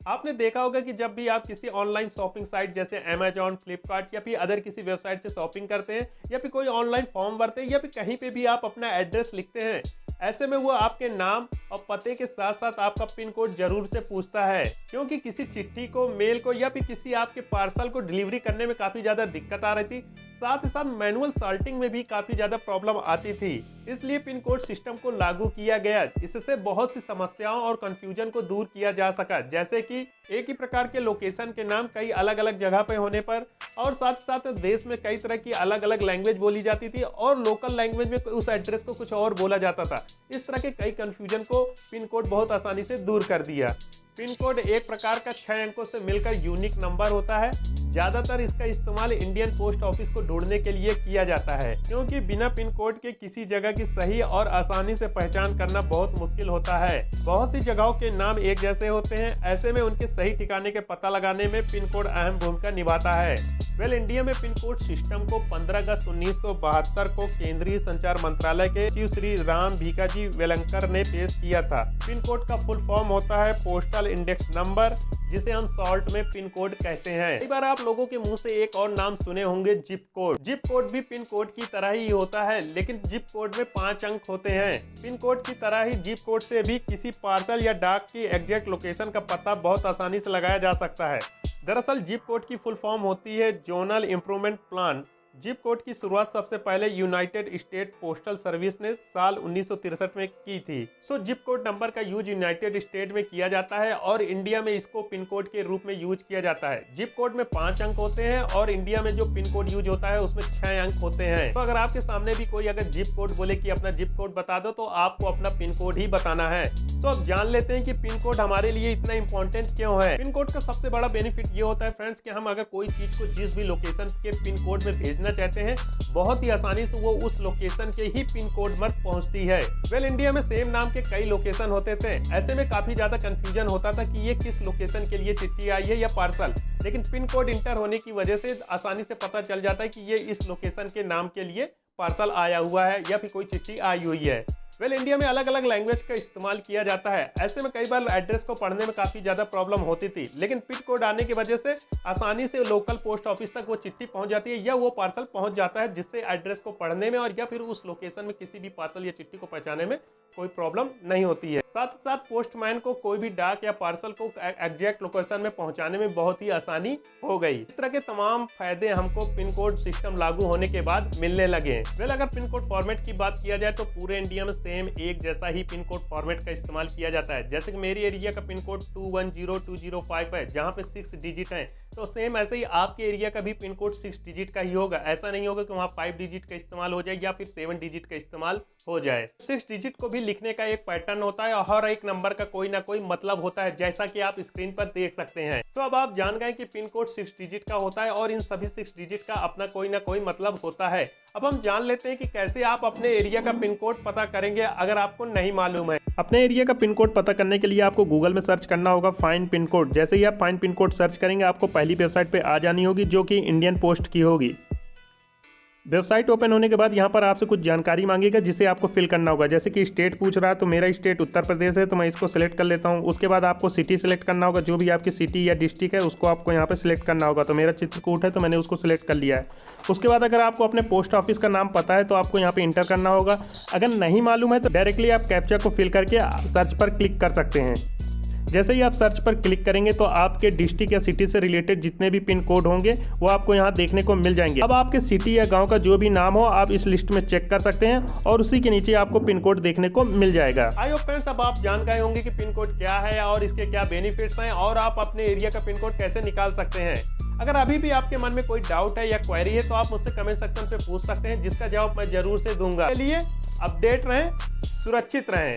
आपने देखा होगा कि जब भी आप किसी ऑनलाइन शॉपिंग साइट जैसे अमेजॉन, फ्लिपकार्ट या फिर अदर किसी वेबसाइट से शॉपिंग करते हैं या फिर कोई ऑनलाइन फॉर्म भरते हैं या फिर कहीं पे भी आप अपना एड्रेस लिखते हैं, ऐसे में वो आपके नाम और पते के साथ साथ आपका पिन कोड जरूर से पूछता है, क्योंकि किसी चिट्ठी को, मेल को या फिर किसी आपके पार्सल को डिलीवरी करने में काफ़ी ज़्यादा दिक्कत आ रही थी। साथ ही साथ मैनुअल सॉर्टिंग में भी काफ़ी ज़्यादा प्रॉब्लम आती थी, इसलिए पिन कोड सिस्टम को लागू किया गया। इससे बहुत सी समस्याओं और कंफ्यूजन को दूर किया जा सका, जैसे कि एक ही प्रकार के लोकेशन के नाम कई अलग अलग जगह पे होने पर, और साथ साथ देश में कई तरह की अलग अलग लैंग्वेज बोली जाती थी और लोकल लैंग्वेज में उस एड्रेस को कुछ और बोला जाता था। इस तरह के कई कंफ्यूजन को पिन कोड बहुत आसानी से दूर कर दिया। पिन कोड एक प्रकार का 6 अंकों से मिलकर यूनिक नंबर होता है। ज़्यादातर इसका इस्तेमाल इंडियन पोस्ट ऑफिस को ढूंढने के लिए किया जाता है, क्योंकि बिना पिन कोड के किसी जगह की सही और आसानी से पहचान करना बहुत मुश्किल होता है। बहुत सी जगहों के नाम एक जैसे होते हैं, ऐसे में उनके सही ठिकाने के पता लगाने में पिन कोड अहम भूमिका निभाता है। इंडिया में पिन कोड सिस्टम को 15 अगस्त 1972 को केंद्रीय संचार मंत्रालय के सचिव श्री राम भिकाजी वेलंकर ने पेश किया था। पिन कोड का फुल फॉर्म होता है पोस्टल इंडेक्स नंबर, जिसे हम शॉर्ट में पिन कोड कहते हैं। कई बार आप लोगों के मुंह से एक और नाम सुने होंगे, जिप कोड। जिप कोड भी पिन कोड की तरह ही होता है, लेकिन जिप कोड में 5 अंक होते हैं। पिन कोड की तरह ही जिप कोड से भी किसी पार्सल या डाक की एग्जैक्ट लोकेशन का पता बहुत आसानी से लगाया जा सकता है। दरअसल जिप कोड की फुल फॉर्म होती है zonal improvement plan. Zip code की शुरुआत सबसे पहले यूनाइटेड स्टेट पोस्टल सर्विस ने साल 1963 में की थी। जिप कोड नंबर का यूज यूनाइटेड स्टेट में किया जाता है और इंडिया में इसको पिन कोड के रूप में यूज किया जाता है। जिप कोड में 5 अंक होते हैं और इंडिया में जो पिन कोड यूज होता है उसमें 6 अंक होते हैं। तो अगर आपके सामने भी कोई अगर जिप कोड बोले कि अपना जिप कोड बता दो, तो आपको अपना पिन कोड ही बताना है। तो अब जान लेते हैं कि पिन कोड हमारे लिए इतना इंपॉर्टेंट क्यों है। पिन कोड का सबसे बड़ा बेनिफिट ये होता है फ्रेंड्स कि हम अगर कोई चीज को जिस भी लोकेशन के पिन कोड में भेजना चाहते हैं, बहुत ही आसानी से वो उस लोकेशन के ही पिन कोड पर पहुंचती है। इंडिया में सेम नाम के कई लोकेशन होते थे, ऐसे में काफी ज्यादा कंफ्यूजन होता था कि ये किस लोकेशन के लिए चिट्ठी आई है या पार्सल, लेकिन पिन कोड इंटर होने की वजह से आसानी से पता चल जाता है कि ये इस लोकेशन के नाम के लिए पार्सल आया हुआ है या फिर कोई चिट्ठी आई हुई है। इंडिया में अलग अलग लैंग्वेज का इस्तेमाल किया जाता है, ऐसे में कई बार एड्रेस को पढ़ने में काफ़ी ज़्यादा प्रॉब्लम होती थी, लेकिन पिन कोड आने की वजह से आसानी से लोकल पोस्ट ऑफिस तक वो चिट्ठी पहुंच जाती है या वो पार्सल पहुंच जाता है, जिससे एड्रेस को पढ़ने में और या फिर उस लोकेशन में किसी भी पार्सल या चिट्ठी को पहुंचाने में कोई प्रॉब्लम नहीं होती है। साथ ही साथ पोस्टमैन को कोई भी डाक या पार्सल को एग्जैक्ट लोकेशन में पहुंचाने में बहुत ही आसानी हो गई। इस तरह के तमाम फायदे हमको पिन कोड सिस्टम लागू होने के बाद मिलने लगे। अगर पिन कोड फॉर्मेट की बात किया जाए तो पूरे इंडिया में सेम एक जैसा ही पिन कोड फॉर्मेट का इस्तेमाल किया जाता है। जैसे कि मेरी एरिया का पिन कोड 210205 है, जहां पे 6 डिजिट हैं, तो सेम ऐसे ही आपके एरिया का भी पिन कोड 6 डिजिट का ही होगा। ऐसा नहीं होगा कि वहाँ 5 डिजिट का इस्तेमाल हो जाए या फिर 7 डिजिट का इस्तेमाल हो जाए। 6 डिजिट को भी लिखने का एक पैटर्न होता है और हर एक नंबर का कोई ना कोई मतलब होता है, जैसा कि आप स्क्रीन पर देख सकते हैं। तो अब आप जान गए कि पिन कोड 6 डिजिट का होता है और इन सभी 6 डिजिट का अपना कोई ना कोई मतलब होता है। अब हम जान लेते हैं कि कैसे आप अपने एरिया का पिन कोड पता करेंगे अगर आपको नहीं मालूम है। अपने एरिया का पिन कोड पता करने के लिए आपको गूगल में सर्च करना होगा फाइंड पिन कोड। जैसे ही आप फाइंड पिन कोड सर्च करेंगे, आपको पहली वेबसाइट पे आ जानी होगी जो कि इंडियन पोस्ट की होगी। वेबसाइट ओपन होने के बाद यहाँ पर आपसे कुछ जानकारी मांगेगा जिसे आपको फिल करना होगा। जैसे कि स्टेट पूछ रहा है, तो मेरा स्टेट उत्तर प्रदेश है, तो मैं इसको सिलेक्ट कर लेता हूँ। उसके बाद आपको सिटी सिलेक्ट करना होगा, जो भी आपकी सिटी या डिस्ट्रिक्ट है उसको आपको यहाँ पे सिलेक्ट करना होगा। तो मेरा चित्रकूट है, तो मैंने उसको सिलेक्ट कर लिया है। उसके बाद अगर आपको अपने पोस्ट ऑफिस का नाम पता है तो आपको यहाँ पे इंटर करना होगा। अगर नहीं मालूम है तो डायरेक्टली आप कैप्चा को फिल करके सर्च पर क्लिक कर सकते हैं। जैसे ही आप सर्च पर क्लिक करेंगे तो आपके डिस्ट्रिक्ट या सिटी से रिलेटेड जितने भी पिन कोड होंगे वो आपको यहाँ देखने को मिल जाएंगे। अब आपके सिटी या गांव का जो भी नाम हो आप इस लिस्ट में चेक कर सकते हैं और उसी के नीचे आपको पिन कोड देखने को मिल जाएगा। आई होप फ्रेंड्स अब आप जान गए होंगे कि पिन कोड क्या है और इसके क्या बेनिफिट्स हैं और आप अपने एरिया का पिन कोड कैसे निकाल सकते हैं। अगर अभी भी आपके मन में कोई डाउट है या क्वेरी है तो आप मुझसे कमेंट सेक्शन पे पूछ सकते हैं, जिसका जवाब मैं जरूर से दूंगा। चलिए अपडेट रहें, सुरक्षित रहें।